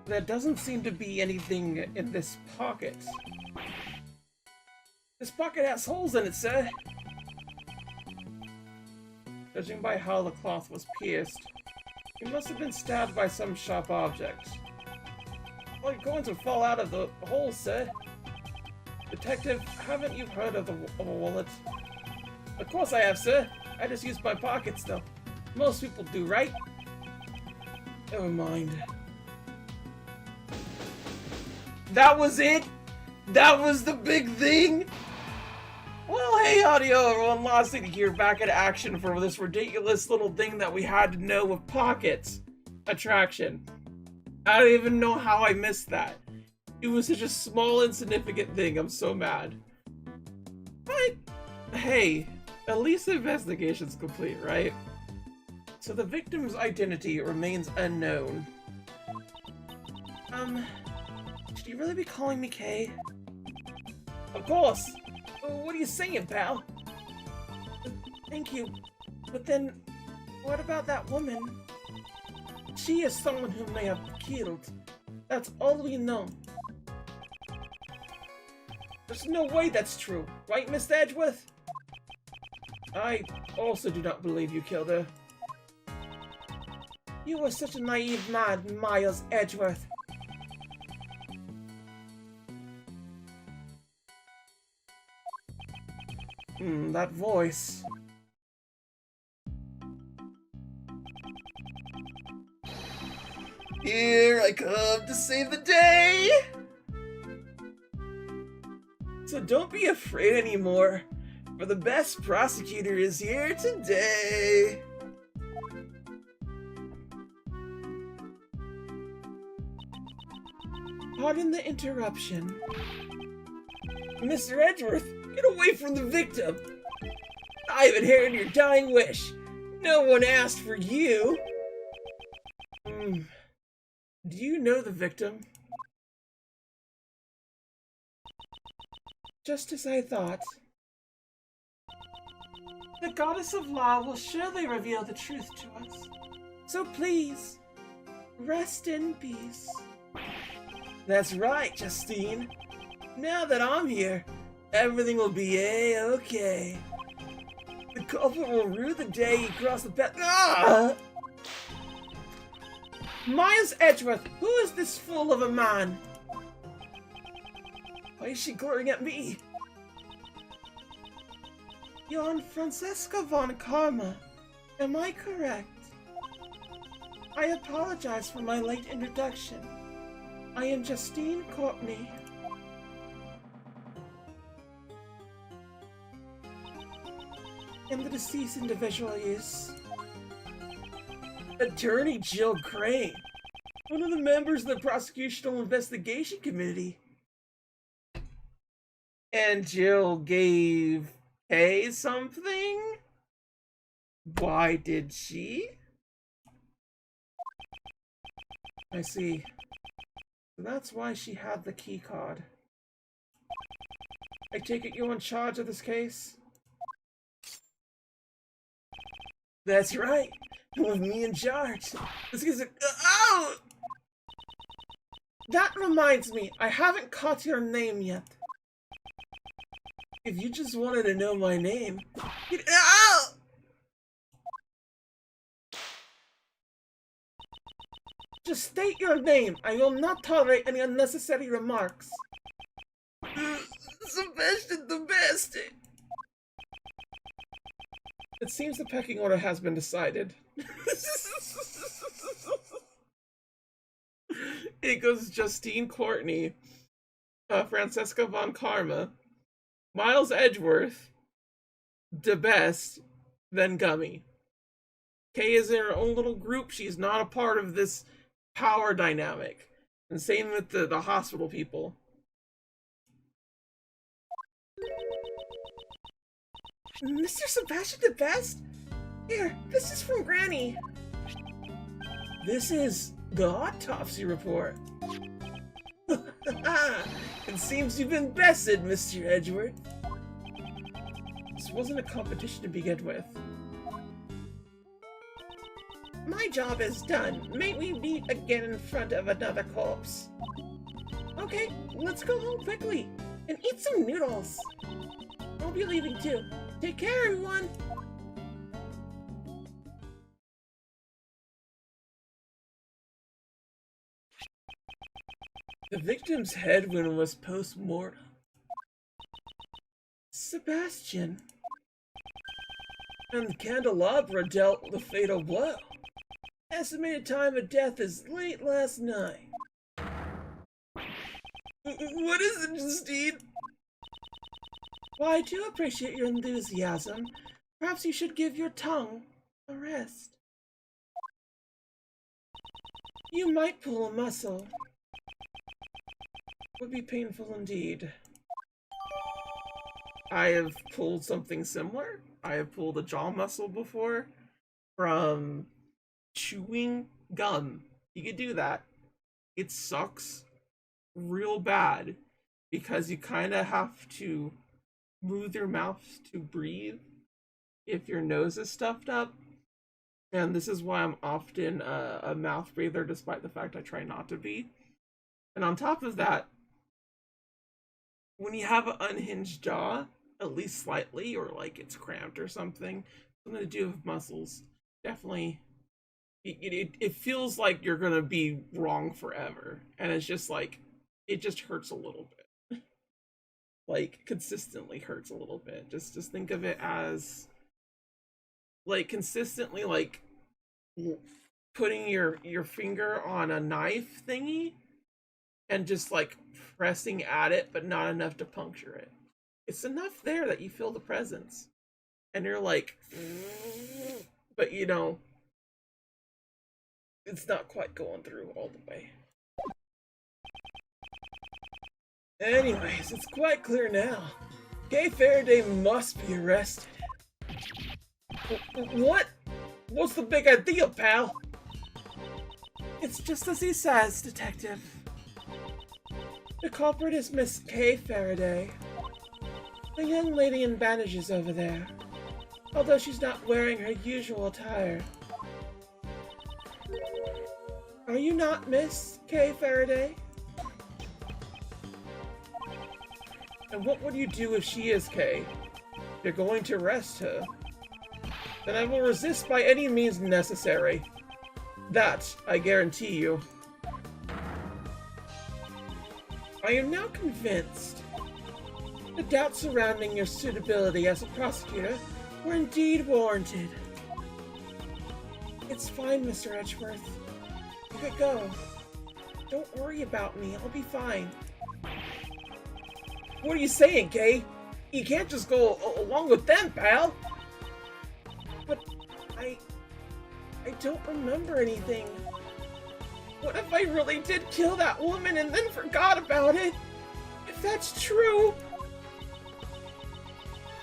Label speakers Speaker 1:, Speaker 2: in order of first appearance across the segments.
Speaker 1: There doesn't seem to be anything in this pocket. This pocket has holes in it, sir. Judging by how the cloth was pierced, he must have been stabbed by some sharp object. Well, you're going to fall out of the hole, sir. Detective, haven't you heard of a wallet? Of course I have, sir. I just use my pockets, though. Most people do, right? Never mind. That was it? That was the big thing? Well, hey, audio everyone, Lassie here, back in action for this ridiculous little thing that we had to know with pockets. Attraction. I don't even know how I missed that. It was such a small, insignificant thing. I'm so mad. But, hey, at least the investigation's complete, right? So the victim's identity remains unknown. Should you really be calling me Kay? Of course! What are you saying, pal? Thank you. But then, what about that woman? She is someone whom they have killed. That's all we know. There's no way that's true, right, Mr. Edgeworth? I also do not believe you killed her. You are such a naive man, Miles Edgeworth. That voice. Here I come to save the day! So don't be afraid anymore, for the best prosecutor is here today! Pardon the interruption. Mr. Edgeworth, get away from the victim! I've inherited your dying wish. No one asked for you. Do you know the victim? Just as I thought. The goddess of law will surely reveal the truth to us. So please, rest in peace. That's right, Justine. Now that I'm here, everything will be A-okay. The culprit will rue the day he crossed the path. Ah! Miles Edgeworth, who is this fool of a man? Why is she glaring at me? You're Francesca von Karma. Am I correct? I apologize for my late introduction. I am Justine Courtney. And the deceased individual is Attorney Jill Crane, one of the members of the Prosecutional Investigation Committee. And Jill gave Kay something? Why did she? I see. That's why she had the key card. I take it you're in charge of this case? That's right. With me in charge. This is a— oh! That reminds me, I haven't caught your name yet. If you just wanted to know my name, you'd— oh! Just state your name. I will not tolerate any unnecessary remarks. Sebastian the Best. It seems the pecking order has been decided. It goes Justine Courtney, Francesca von Karma, Miles Edgeworth, the Best, then Gummy. Kay is in her own little group. She's not a part of this power dynamic. And same with the hospital people. Mr. Sebastian the Best? Here, this is from Granny. This is the autopsy report. It seems you've been bested, Mr. Edgeworth. This wasn't a competition to begin with. my job is done. May we meet again in front of another corpse? Okay, let's go home quickly and eat some noodles. I'll be leaving too. Take care, everyone. The victim's head wound was post-mortem. Sebastian. And the candelabra dealt the fatal blow. Estimated time of death is late last night. What is it, Justine? Well, I do appreciate your enthusiasm. Perhaps you should give your tongue a rest. You might pull a muscle. Would be painful indeed. I have pulled something similar. I have pulled a jaw muscle before from chewing gum. You could do that. It sucks real bad because you kind of have to move your mouth to breathe if your nose is stuffed up. And this is why I'm often a mouth breather, despite the fact I try not to be. And on top of that, when you have an unhinged jaw, at least slightly, or like it's cramped or something to do with muscles, definitely, it feels like you're gonna be wrong forever. And it's just like, it just hurts a little bit. Like, consistently hurts a little bit. Just think of it as, like, consistently, like, putting your finger on a knife thingy and just, like, pressing at it, but not enough to puncture it. It's enough there that you feel the presence. And you're like, but you know, it's not quite going through all the way. Anyways, it's quite clear now. Kay Faraday must be arrested. What? What's the big idea, pal? It's just as he says, Detective. The culprit is Miss Kay Faraday. The young lady in bandages over there. Although she's not wearing her usual attire. Are you not Miss Kay Faraday? And what would you do if she is Kay? You're going to arrest her. Then I will resist by any means necessary. That, I guarantee you. I am now convinced. The doubts surrounding your suitability as a prosecutor were indeed warranted. It's fine, Mr. Edgeworth. You could go. Don't worry about me, I'll be fine. What are you saying, Kay? You can't just go along with them, pal! But I don't remember anything. What if I really did kill that woman and then forgot about it? If that's true...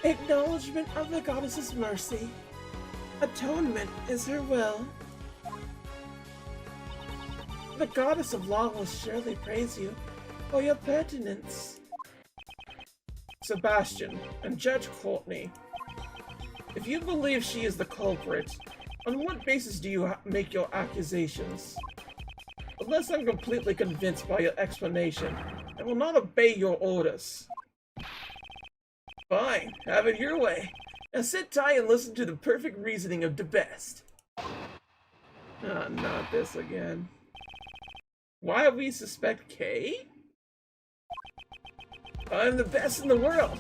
Speaker 1: Acknowledgement of the goddess's mercy. Atonement is her will. The goddess of law will surely praise you for your pertinence. Sebastian and Judge Courtney, if you believe she is the culprit, on what basis do you make your accusations? Unless I'm completely convinced by your explanation, I will not obey your orders. Fine, have it your way. Now sit tight and listen to the perfect reasoning of the best. Ah, not this again. Why we suspect Kay? I'm the best in the world.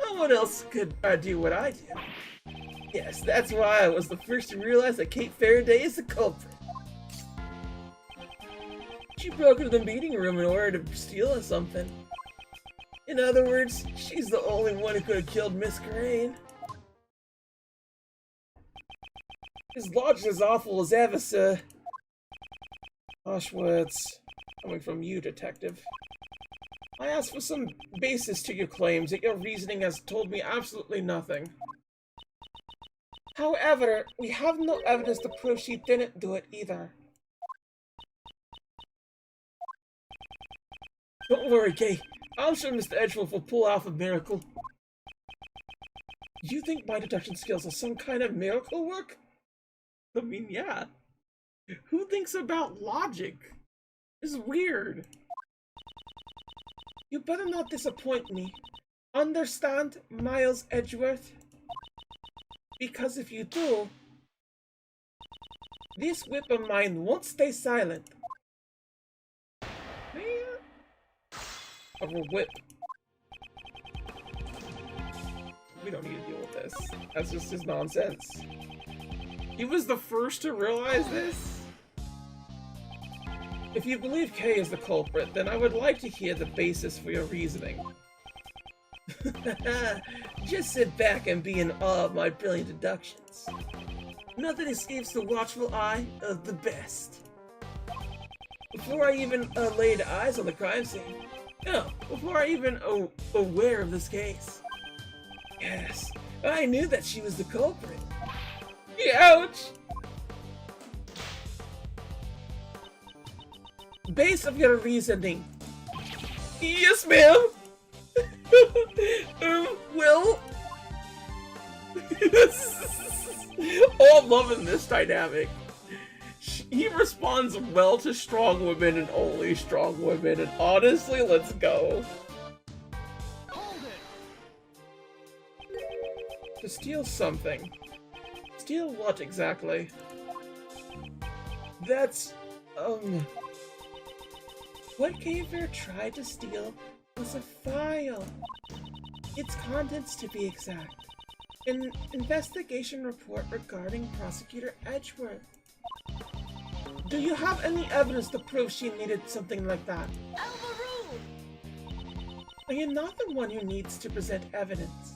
Speaker 1: No one else could do what I do. Yes, that's why I was the first to realize that Kay Faraday is the culprit. She broke into the meeting room in order to steal something. In other words, she's the only one who could have killed Miss Crane. His logic is awful as ever, sir. Harsh words coming from you, Detective. I asked for some basis to your claims, yet your reasoning has told me absolutely nothing. However, we have no evidence to prove she didn't do it either. Don't worry, Kay. I'm sure Mr. Edgeworth will pull off a miracle. You think my deduction skills are some kind of miracle work? I mean, yeah. Who thinks about logic? This is weird. You better not disappoint me. Understand, Miles Edgeworth? Because if you do, this whip of mine won't stay silent. Man. Of a whip. We don't need to deal with this. That's just his nonsense. He was the first to realize this? If you believe Kay is the culprit, then I would like to hear the basis for your reasoning. Just sit back and be in awe of my brilliant deductions. Nothing escapes the watchful eye of the best. Before I even laid eyes on the crime scene, no, before I even aware of this case. Yes, I knew that she was the culprit. Ouch! Base of your reasoning. Yes, ma'am. Well. Oh, I'm loving this dynamic. He responds well to strong women and only strong women, and honestly, let's go. To steal something. Steal what exactly? That's, what Kay Faraday tried to steal was a file. Its contents, to be exact. An investigation report regarding Prosecutor Edgeworth. Do you have any evidence to prove she needed something like that? I am not the one who needs to present evidence.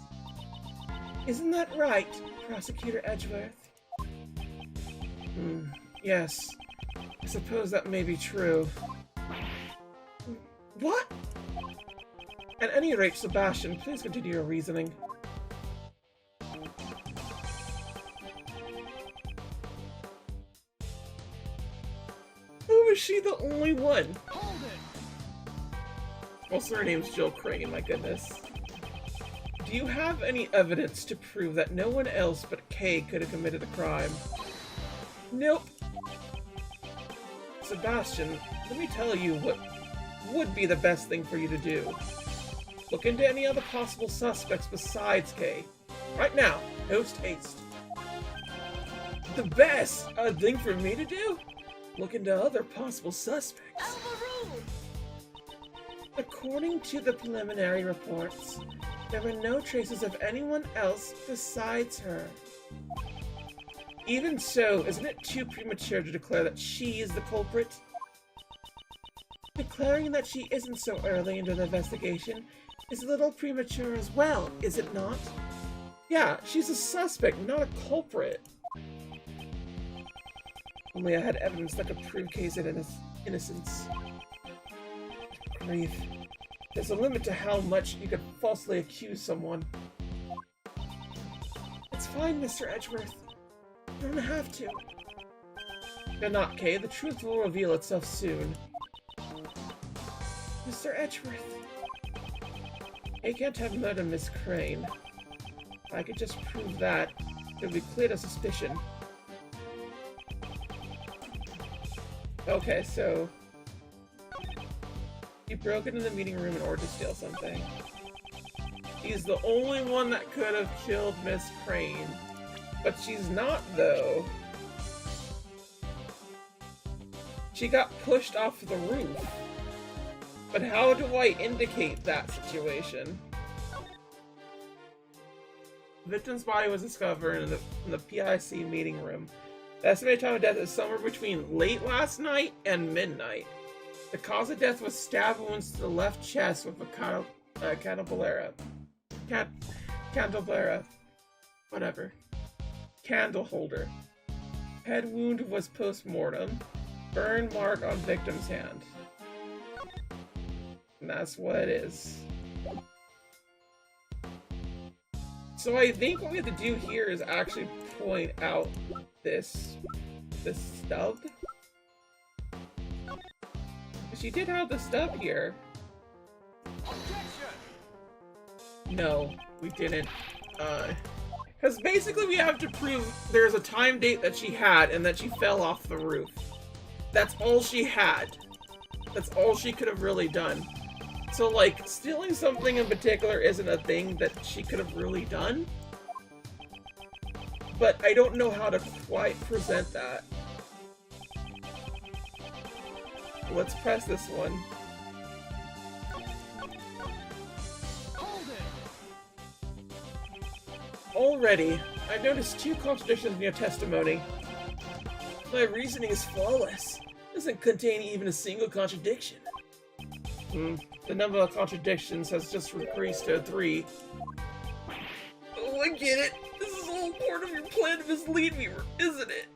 Speaker 1: Isn't that right, Prosecutor Edgeworth? Yes. I suppose that may be true. What? At any rate, Sebastian, please continue your reasoning. Who is she the only one? Also, her name's Jill Crane, my goodness. Do you have any evidence to prove that no one else but Kay could have committed the crime? Nope. Sebastian, let me tell you what would be the best thing for you to do. Look into any other possible suspects besides Kay. Right now, post haste. The best thing for me to do? Look into other possible suspects. According to the preliminary reports, there were no traces of anyone else besides her. Even so, isn't it too premature to declare that she is the culprit? Declaring that she isn't so early into the investigation is a little premature as well, is it not? Yeah, she's a suspect, not a culprit. Only I had evidence that could prove Kay's innocence. Grief. There's a limit to how much you could falsely accuse someone. It's fine, Mr. Edgeworth. You don't have to. You're not, Kay. The truth will reveal itself soon. Mr. Edgeworth. Kay can't have murdered Miss Crane. If I could just prove that, it would be clear to suspicion. Okay, so he broke into the meeting room in order to steal something. He's the only one that could have killed Miss Crane. But she's not, though. She got pushed off the roof. But how do I indicate that situation? The victim's body was discovered in the PIC meeting room. The estimated time of death is somewhere between late last night and midnight. The cause of death was stab wounds to the left chest with a candelabra. Whatever. Candle holder. Head wound was post-mortem. Burn mark on victim's hand. And that's what it is. So I think what we have to do here is actually point out this stub. She did have the stub here. No, we didn't. Because basically we have to prove there's a time date that she had and that she fell off the roof. That's all she had. That's all she could have really done. So, like, stealing something in particular isn't a thing that she could have really done. But I don't know how to quite present that. Let's press this one. Already, I've noticed 2 contradictions in your testimony. My reasoning is flawless. Doesn't contain even a single contradiction. The number of contradictions has just increased to 3. Oh, I get it. This is all part of your plan to mislead me, isn't it?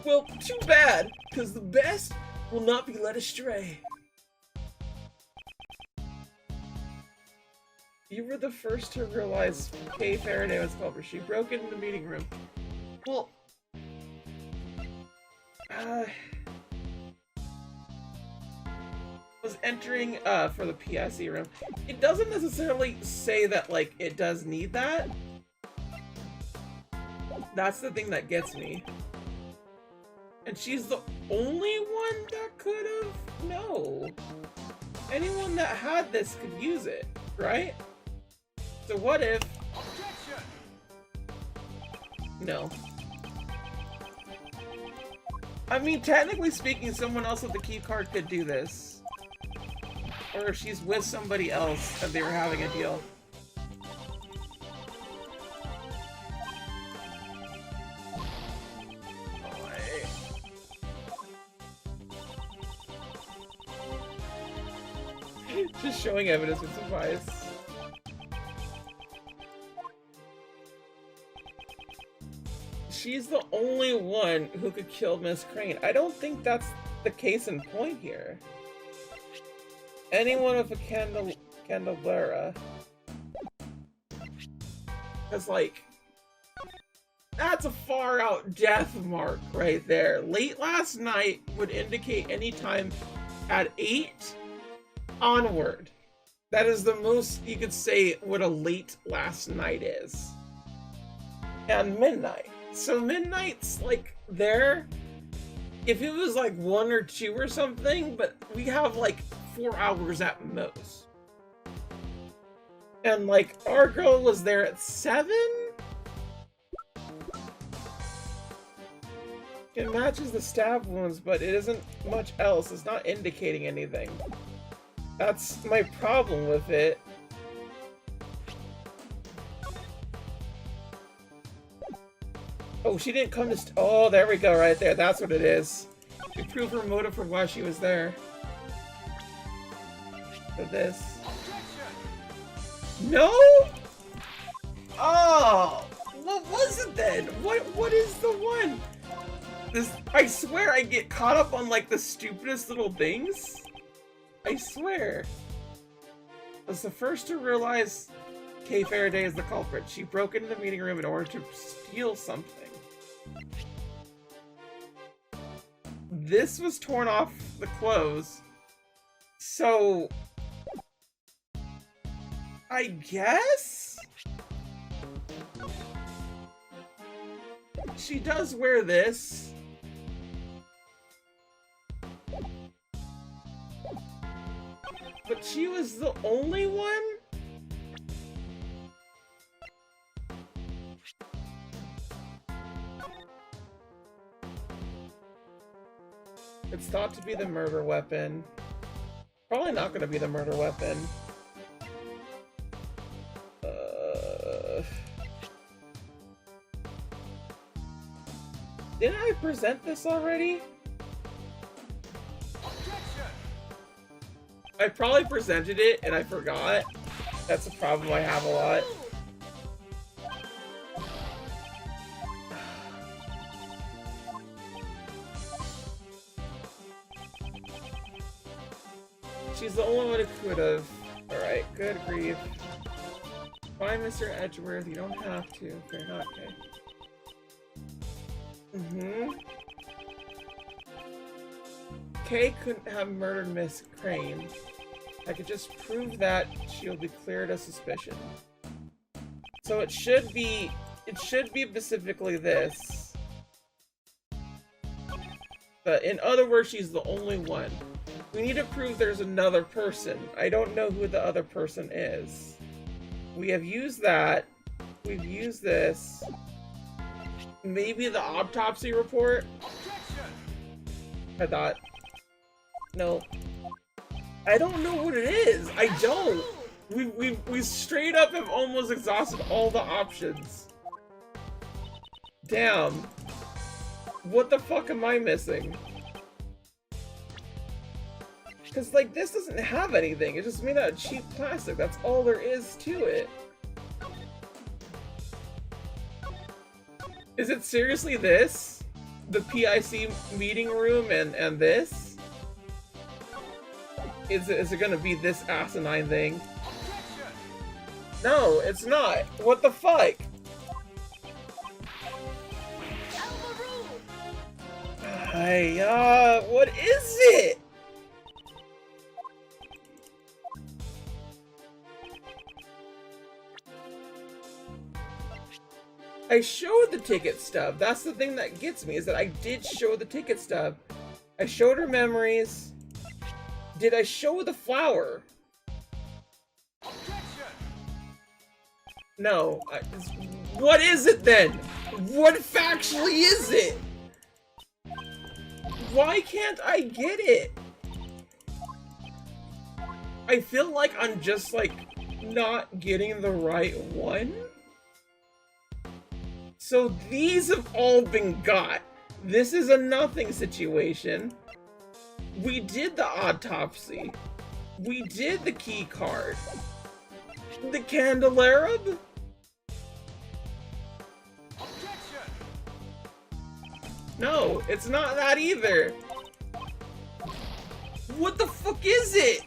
Speaker 1: Well, too bad, because the best will not be led astray. You were the first to realize Kay Faraday was culprit. She broke into the meeting room. Well, was entering for the PSE room. It doesn't necessarily say that, like, it does need that. That's the thing that gets me. And she's the only one that could have? No. Anyone that had this could use it, right? So what if... No. I mean, technically speaking, someone else with the key card could do this. Or if she's with somebody else and they were having a deal. Just showing evidence of surprise. She's the only one who could kill Miss Crane. I don't think that's the case in point here. Anyone with a candelabra. Because, like, that's a far out death mark right there. Late last night would indicate any time at 8 onward. That is the most you could say what a late last night is. And midnight. So midnight's like there. If it was like 1 or 2 or something, but we have like 4 hours at most. And like our girl was there at 7? It matches the stab wounds, but it isn't much else. It's not indicating anything. That's my problem with it. Oh, she didn't come to oh, there we go, right there. That's what it is. We prove her motive for why she was there. For this. No? Oh! What was it then? What is the one? This, I swear I get caught up on like the stupidest little things. I swear. I was the first to realize Kay Faraday is the culprit. She broke into the meeting room in order to steal something. This was torn off the clothes. So... I guess? She does wear this. But she was the only one? It's thought to be the murder weapon. Probably not going to be the murder weapon. Didn't I present this already? I probably presented it and I forgot. That's a problem I have a lot. She's the only one who could have. Alright, good grief. Fine, Mr. Edgeworth, you don't have to if you're not okay. Kay couldn't have murdered Miss Crane. I could just prove that she'll be cleared of suspicion. So it should be it should be specifically this. But in other words, she's the only one. We need to prove there's another person. I don't know who the other person is. We have used that. We've used this. Maybe the autopsy report? I thought. No. I don't know what it is. I don't. We straight up have almost exhausted all the options. Damn. What the fuck am I missing? Because, like, this doesn't have anything. It's just made out of cheap plastic. That's all there is to it. Is it seriously this? The PIC meeting room and this? Is it gonna be this asinine thing? No, it's not. What the fuck? Hey, what is it? I showed the ticket stub. That's the thing that gets me, is that I did show the ticket stub. I showed her memories. Did I show the flower? No. What is it then? What factually is it? Why can't I get it? I feel like I'm just, like, not getting the right one. So these have all been got. This is a nothing situation. We did the autopsy. We did the key card. The candelabra? No, it's not that either. What the fuck is it?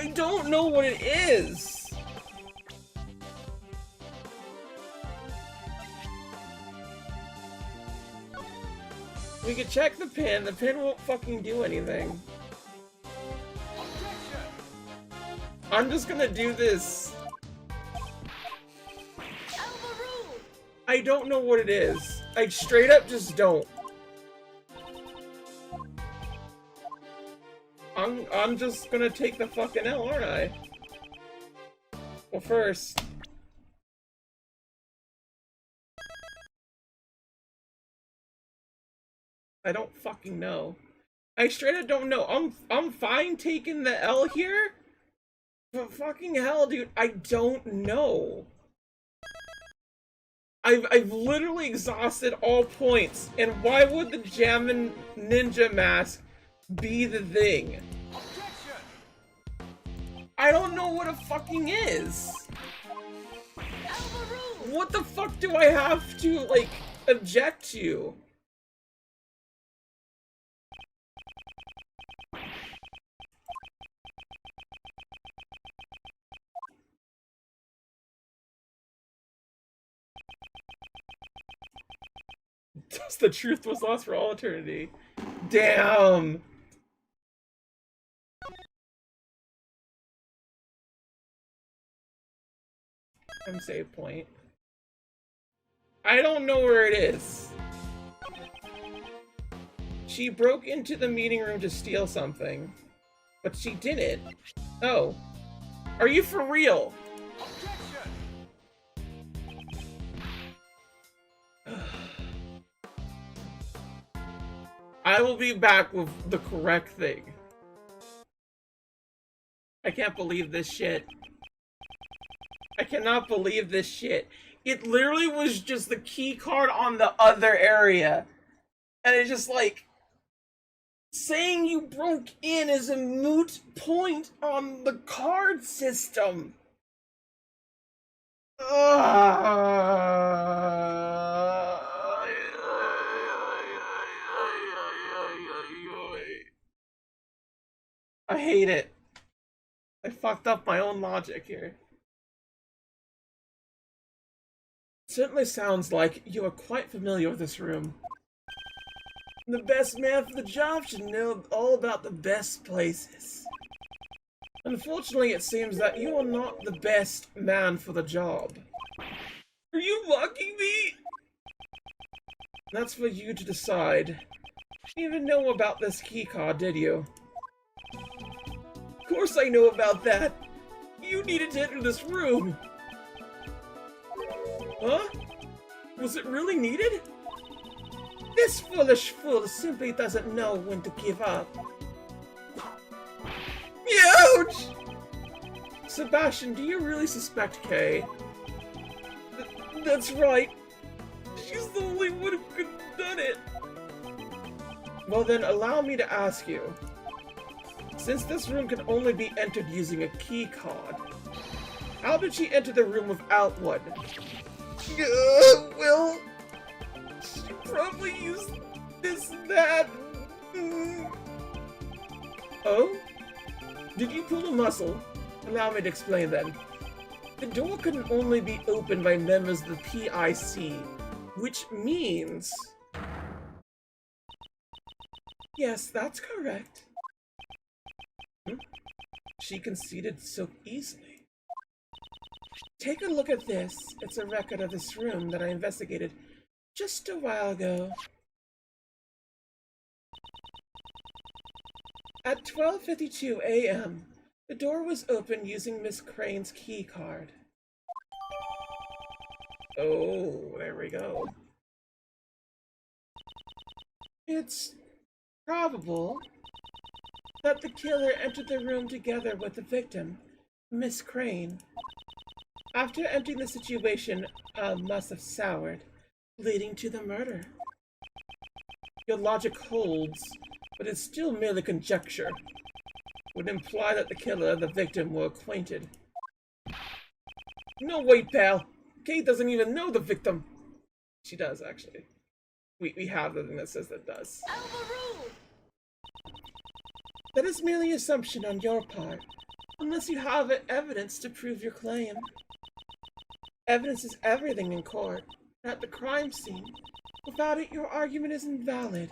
Speaker 1: I don't know what it is. We could check the pin. The pin won't fucking do anything. I'm just gonna do this. I don't know what it is. I straight up just don't. I'm just gonna take the fucking L, aren't I? Well, first. I don't fucking know. I straight up don't know. I'm fine taking the L here. But fucking hell, dude, I don't know. I've literally exhausted all points, and why would the Jammin' Ninja mask be the thing? I don't know what it fucking is. What the fuck do I have to, like, object to? The truth was lost for all eternity. Damn! Save point. I don't know where it is. She broke into the meeting room to steal something. But she didn't. Oh. Are you for real? I will be back with the correct thing. I can't believe this shit. I cannot believe this shit. It literally was just the key card on the other area. And it's just like, saying you broke in is a moot point on the card system. I hate it. I fucked up my own logic here. It certainly sounds like you are quite familiar with this room. The best man for the job should know all about the best places. Unfortunately, it seems that you are not the best man for the job. Are you mocking me? That's for you to decide. You didn't even know about this keycard, did you? Of course I know about that! You needed to enter this room! Huh? Was it really needed? This foolish fool simply doesn't know when to give up. Ouch! Sebastian, do you really suspect Kay? That's right. She's the only one who could have done it. Well then, allow me to ask you. Since this room can only be entered using a key card, how did she enter the room without one? Well, she probably used this and that. Oh? Did you pull a muscle? Allow me to explain then. The door can only be opened by members of the PIC, which means... Yes, that's correct. She conceded so easily. Take a look at this. It's a record of this room that I investigated just a while ago. At 12:52 a.m., the door was opened using Miss Crane's key card. Oh, there we go. It's probable that the killer entered the room together with the victim, Miss Crane. After entering the situation, must have soured, leading to the murder. Your logic holds, but it's still merely conjecture. Would imply that the killer and the victim were acquainted. No, wait, pal. Kay doesn't even know the victim. She does, actually. We have the thing that says that does. That is merely assumption on your part, unless you have evidence to prove your claim. Evidence is everything in court, at the crime scene. Without it, your argument is invalid.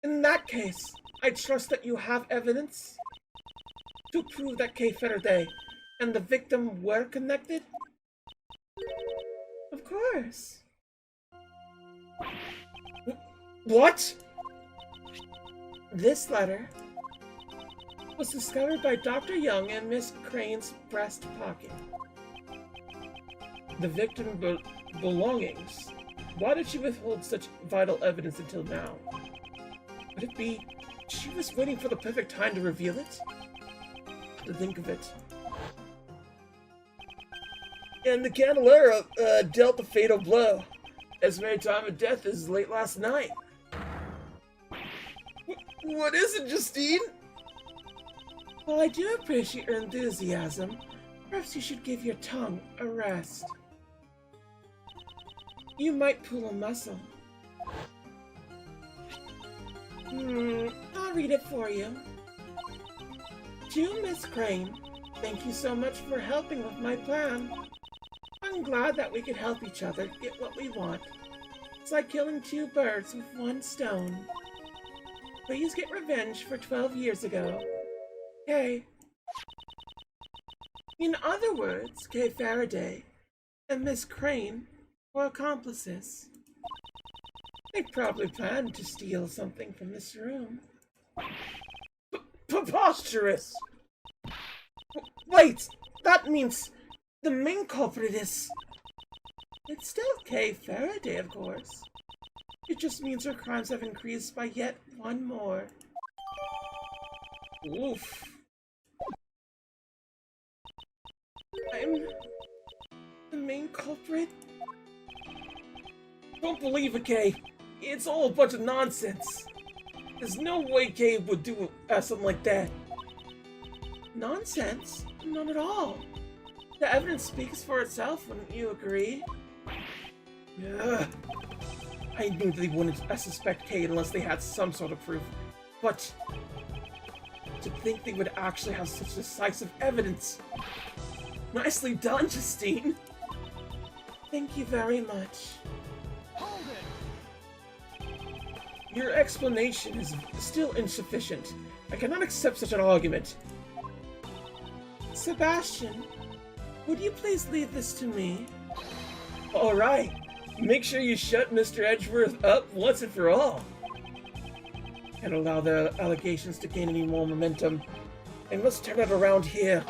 Speaker 1: In that case, I trust that you have evidence to prove that Kay Faraday and the victim were connected? Of course. What? This letter was discovered by Dr. Young in Miss Crane's breast pocket. The victim's belongings. Why did she withhold such vital evidence until now? Would it be she was waiting for the perfect time to reveal it? To think of it. And the Candelera dealt the fatal blow. Estimated time of death is late last night. What is it, Justine? Well, I do appreciate your enthusiasm. Perhaps you should give your tongue a rest. You might pull a muscle. I'll read it for you. To Miss Crane, thank you so much for helping with my plan. I'm glad that we could help each other get what we want. It's like killing two birds with one stone. Please get revenge for 12 years ago. Kay. In other words, Kay Faraday and Miss Crane were accomplices. They probably planned to steal something from this room. Preposterous! Wait! That means the main culprit is... It's still Kay Faraday, of course. It just means her crimes have increased by yet one more. Oof. I'm... the main culprit? Don't believe it, Kay. It's all a bunch of nonsense. There's no way Kay would do something like that. Nonsense? None at all. The evidence speaks for itself, wouldn't you agree? Ugh. I knew they wouldn't suspect Kay unless they had some sort of proof. But to think they would actually have such decisive evidence. Nicely done, Justine. Thank you very much. Hold it. Your explanation is still insufficient. I cannot accept such an argument. Sebastian, would you please leave this to me? All right. Make sure you shut Mr. Edgeworth up once and for all. Can't allow the allegations to gain any more momentum. I must turn it around here.